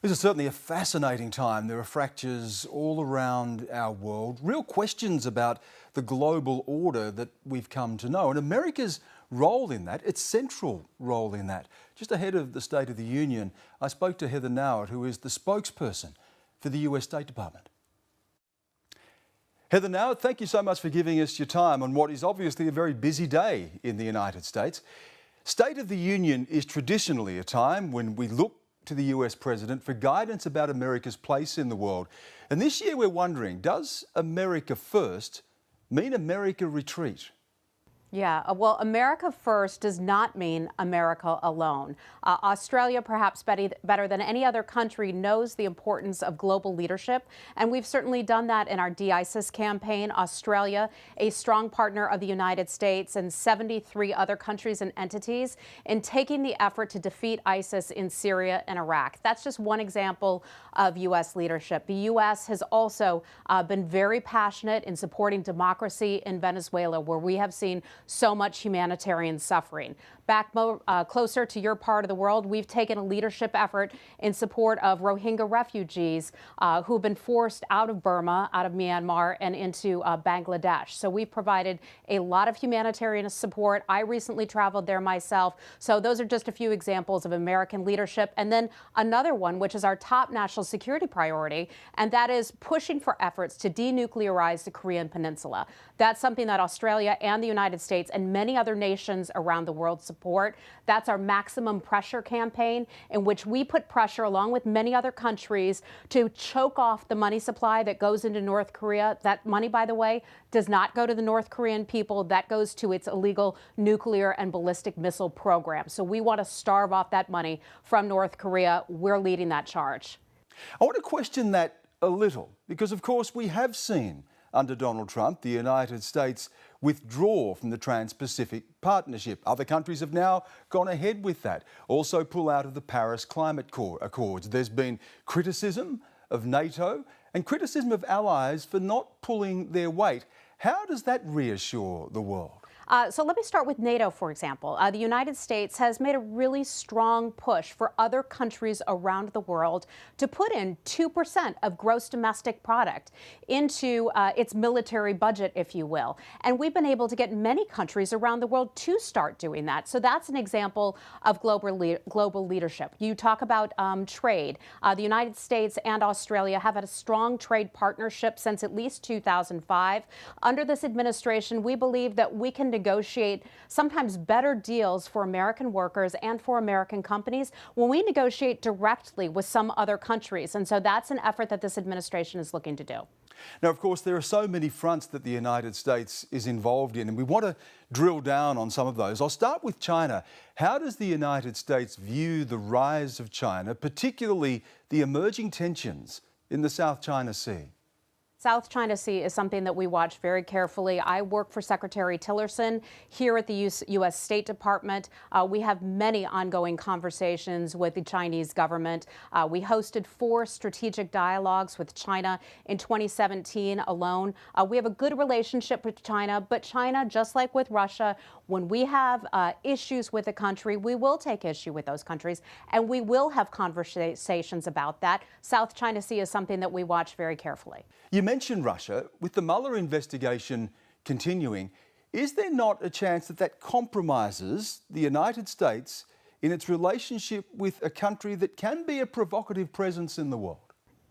This is certainly a fascinating time. There are fractures all around our world, real questions about the global order that we've come to know, and America's role in that, its central role in that. Just ahead of the State of the Union, I spoke to Heather Nauert, who is the spokesperson for the US State Department. Heather Nauert, thank you so much for giving us your time on what is obviously a very busy day in the United States. State of the Union is traditionally a time when we look to the US President for guidance about America's place in the world. And this year we're wondering, does America first mean America retreat? Yeah, well, America first does not mean America alone. Australia, perhaps better than any other country, knows the importance of global leadership, and we've certainly done that in our de-ISIS campaign. Australia, a strong partner of the United States and 73 other countries and entities in taking the effort to defeat ISIS in Syria and Iraq. That's just one example of U.S. leadership. The U.S. has also been very passionate in supporting democracy in Venezuela, where we have seen so much humanitarian suffering. Back closer to your part of the world, we've taken a leadership effort in support of Rohingya refugees who've been forced out of Burma, out of Myanmar, and into Bangladesh. So we've provided a lot of humanitarian support. I recently traveled there myself. So those are just a few examples of American leadership. And then another one, which is our top national security priority, and that is pushing for efforts to denuclearize the Korean Peninsula. That's something that Australia and the United States and many other nations around the world support. That's our maximum pressure campaign, in which we put pressure, along with many other countries, to choke off the money supply that goes into North Korea. That money, by the way, does not go to the North Korean people. That goes to its illegal nuclear and ballistic missile program. So we want to starve off that money from North Korea. We're leading that charge. I want to question that a little, because of course we have seen under Donald Trump the United States withdraw from the Trans-Pacific Partnership. Other countries have now gone ahead with that. Also pull out of the Paris Climate Accords. There's been criticism of NATO and criticism of allies for not pulling their weight. How does that reassure the world? So let me start with NATO, for example. The United States has made a really strong push for other countries around the world to put in 2% of gross domestic product into its military budget, if you will. And we've been able to get many countries around the world to start doing that. So that's an example of global leadership. You talk about trade. The United States and Australia have had a strong trade partnership since at least 2005. Under this administration, we believe that we can negotiate sometimes better deals for American workers and for American companies when we negotiate directly with some other countries. And so that's an effort that this administration is looking to do. Now, of course, there are so many fronts that the United States is involved in, and we want to drill down on some of those. I'll start with China. How does the United States view the rise of China, particularly the emerging tensions in the South China Sea? South China Sea is something that we watch very carefully. I work for Secretary Tillerson here at the U.S. State Department. We have many ongoing conversations with the Chinese government. We hosted 4 strategic dialogues with China in 2017 alone. We have a good relationship with China, but China, just like with Russia, when we have issues with a country, we will take issue with those countries, and we will have conversations about that. South China Sea is something that we watch very carefully. You mentioned Russia. With the Mueller investigation continuing, is there not a chance that that compromises the United States in its relationship with a country that can be a provocative presence in the world?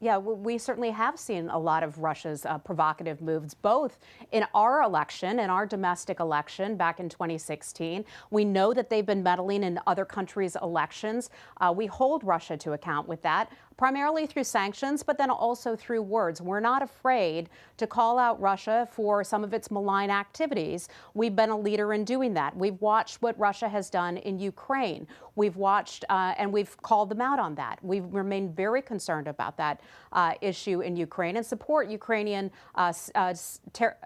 Yeah, we certainly have seen a lot of Russia's provocative moves, both in our election, in our domestic election back in 2016. We know that they've been meddling in other countries' elections. We hold Russia to account with that, primarily through sanctions, but then also through words. We're not afraid to call out Russia for some of its malign activities. We've been a leader in doing that. We've watched what Russia has done in Ukraine. We've watched and we've called them out on that. We've remained very concerned about that. issue in Ukraine and support Ukrainian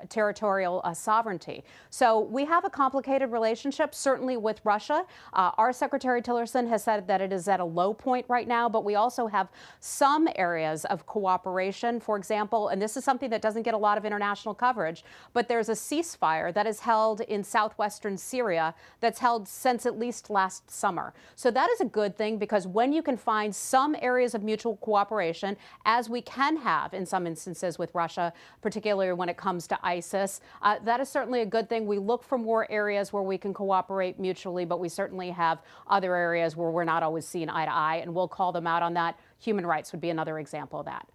territorial sovereignty. So we have a complicated relationship, certainly with Russia. Our Secretary Tillerson has said that it is at a low point right now, but we also have some areas of cooperation. For example, and this is something that doesn't get a lot of international coverage, but there's a ceasefire that is held in southwestern Syria that's held since at least last summer. So that is a good thing, because when you can find some areas of mutual cooperation, as we can have in some instances with Russia, particularly when it comes to ISIS, that is certainly a good thing. We look for more areas where we can cooperate mutually, but we certainly have other areas where we're not always seeing eye to eye, and we'll call them out on that. Human rights would be another example of that.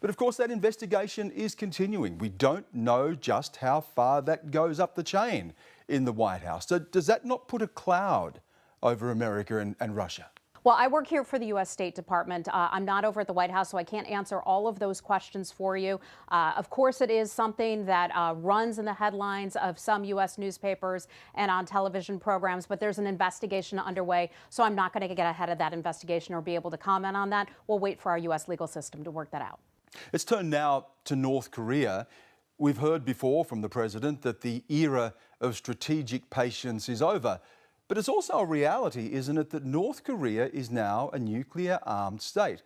But of course, that investigation is continuing. We don't know just how far that goes up the chain in the White House. So does that not put a cloud over America and Russia? Well, I work here for the U.S. State Department. I'm not over at the White House, so I can't answer all of those questions for you. Of course, it is something that runs in the headlines of some U.S. newspapers and on television programs, but there's an investigation underway, so I'm not going to get ahead of that investigation or be able to comment on that. We'll wait for our U.S. legal system to work that out. Let's turn now to North Korea. We've heard before from the president that the era of strategic patience is over. But it's also a reality, isn't it, that North Korea is now a nuclear-armed state.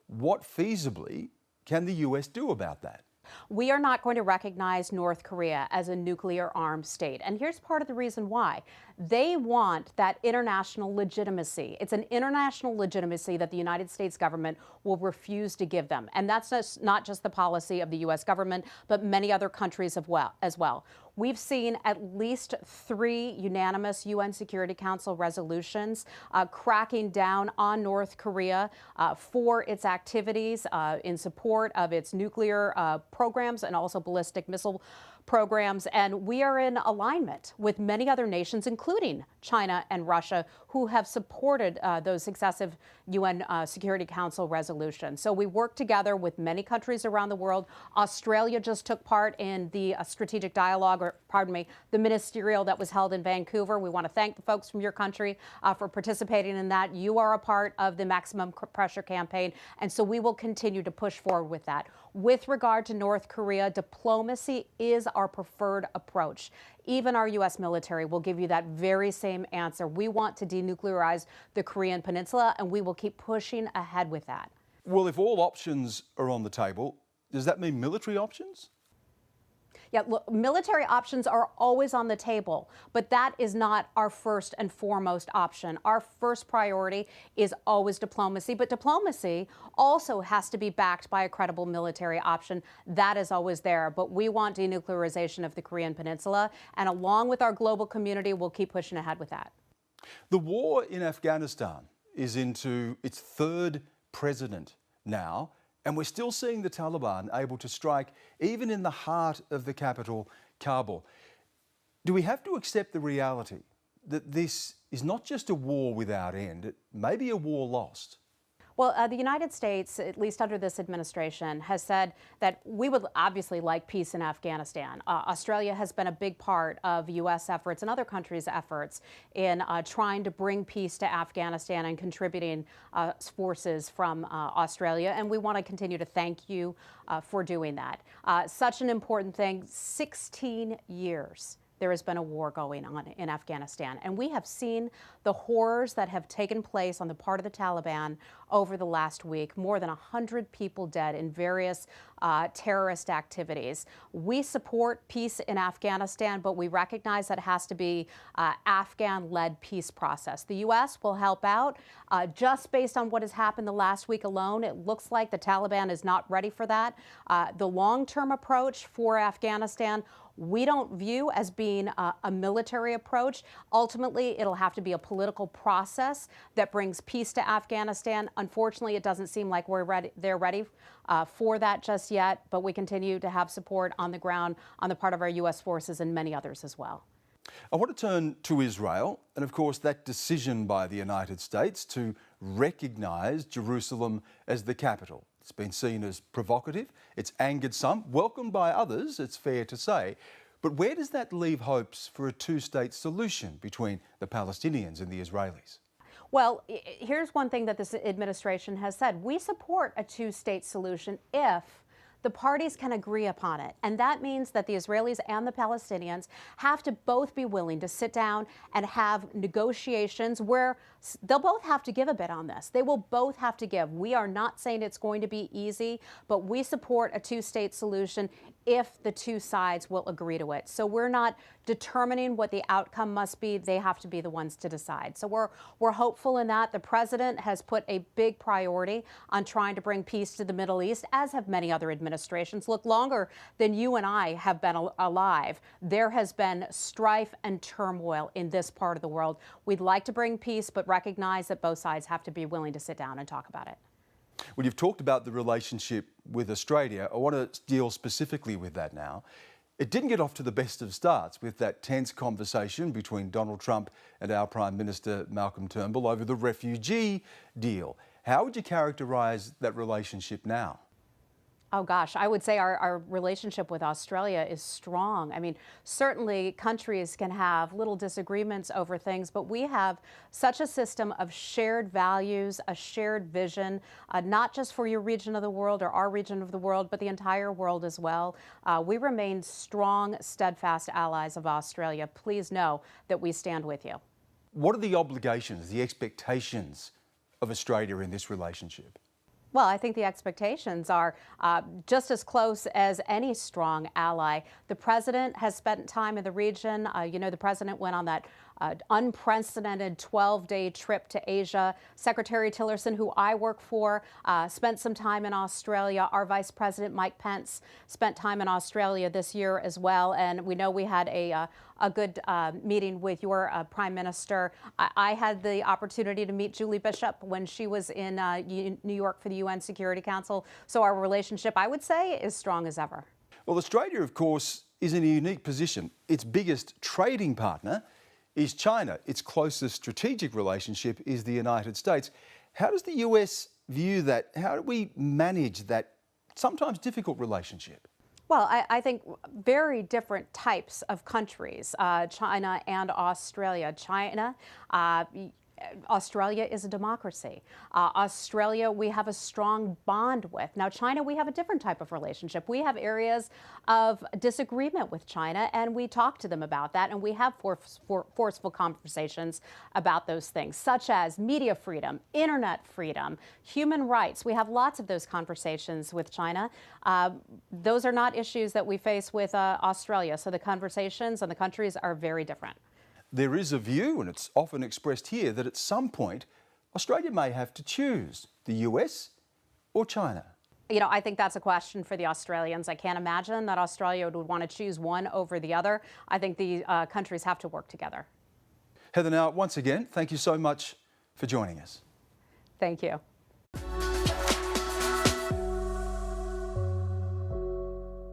What feasibly can the US do about that? We are not going to recognize North Korea as a nuclear-armed state. And here's part of the reason why. They want that international legitimacy. It's an international legitimacy that the United States government will refuse to give them. And that's not just the policy of the U.S. government, but many other countries as well. We've seen at least 3 unanimous UN Security Council resolutions cracking down on North Korea for its activities in support of its nuclear programs and also ballistic missile programs. And we are in alignment with many other nations, including China and Russia, who have supported those successive UN Security Council resolutions. So we work together with many countries around the world. Australia just took part in the strategic dialogue, or pardon me, the ministerial that was held in Vancouver. We want to thank the folks from your country for participating in that. You are a part of the maximum pressure campaign, and so we will continue to push forward with that. With regard to North Korea, diplomacy is our preferred approach. Even our U.S. military will give you that very same answer. We want to denuclearize the Korean Peninsula, and we will keep pushing ahead with that. Well, if all options are on the table, does that mean military options? Yeah, look, military options are always on the table, but that is not our first and foremost option. Our first priority is always diplomacy, but diplomacy also has to be backed by a credible military option. That is always there, but we want denuclearization of the Korean Peninsula, and along with our global community, we'll keep pushing ahead with that. The war in Afghanistan is into its 3rd president now, and we're still seeing the Taliban able to strike even in the heart of the capital, Kabul. Do we have to accept the reality that this is not just a war without end, it may be a war lost? Well, the United States, at least under this administration, has said that we would obviously like peace in Afghanistan. Australia has been a big part of U.S. efforts and other countries' efforts in trying to bring peace to Afghanistan and contributing forces from Australia. And we want to continue to thank you for doing that. Such an important thing. 16 years. There has been a war going on in Afghanistan, and we have seen the horrors that have taken place on the part of the Taliban over the last week. More than 100 people dead in various terrorist activities. We support peace in Afghanistan, but we recognize that it has to be Afghan-led peace process. The U.S. will help out. Just based on what has happened the last week alone, it looks like the Taliban is not ready for that. The long-term approach for Afghanistan, we don't view as being a military approach. Ultimately, it'll have to be a political process that brings peace to Afghanistan. Unfortunately, it doesn't seem like they're ready for that just yet, but we continue to have support on the ground on the part of our U.S. forces and many others as well. I want to turn to Israel, and of course that decision by the United States to recognise Jerusalem as the capital. It's been seen as provocative, it's angered some, welcomed by others, it's fair to say. But where does that leave hopes for a 2-state solution between the Palestinians and the Israelis? Well, here's one thing that this administration has said. We support a two-state solution if the parties can agree upon it. And that means that the Israelis and the Palestinians have to both be willing to sit down and have negotiations where they'll both have to give a bit on this. They will both have to give. We are not saying it's going to be easy, but we support a two-state solution if the two sides will agree to it. So we're not determining what the outcome must be. They have to be the ones to decide. So we're hopeful in that. The president has put a big priority on trying to bring peace to the Middle East, as have many other administrations. Look, longer than you and I have been alive, there has been strife and turmoil in this part of the world. We'd like to bring peace, but recognize that both sides have to be willing to sit down and talk about it. Well, you've talked about the relationship with Australia. I want to deal specifically with that now. It didn't get off to the best of starts with that tense conversation between Donald Trump and our Prime Minister Malcolm Turnbull over the refugee deal. How would you characterise that relationship now? Oh, gosh, I would say our relationship with Australia is strong. I mean, certainly countries can have little disagreements over things, but we have such a system of shared values, a shared vision, not just for your region of the world or our region of the world, but the entire world as well. We remain strong, steadfast allies of Australia. Please know that we stand with you. What are the obligations, the expectations of Australia in this relationship? Well, I think the expectations are just as close as any strong ally. The president has spent time in the region. You know, the president went on that unprecedented 12-day trip to Asia. Secretary Tillerson, who I work for, spent some time in Australia. Our Vice President, Mike Pence, spent time in Australia this year as well. And we know we had a good meeting with your Prime Minister. I had the opportunity to meet Julie Bishop when she was in New York for the UN Security Council. So our relationship, I would say, is strong as ever. Well, Australia, of course, is in a unique position. Its biggest trading partner is China. Its closest strategic relationship is the United States. How does the US view that? How do we manage that sometimes difficult relationship? Well, I think very different types of countries, China and Australia. Australia is a democracy. Australia, we have a strong bond with. Now, China, we have a different type of relationship. We have areas of disagreement with China, and we talk to them about that, and we have forceful conversations about those things, such as media freedom, internet freedom, human rights. We have lots of those conversations with China. Those are not issues that we face with Australia, so the conversations and the countries are very different. There is a view, and it's often expressed here, that at some point Australia may have to choose the US or China. You know, I think that's a question for the Australians. I can't imagine that Australia would want to choose one over the other. I think the countries have to work together. Heather Nauert, once again, thank you so much for joining us. Thank you.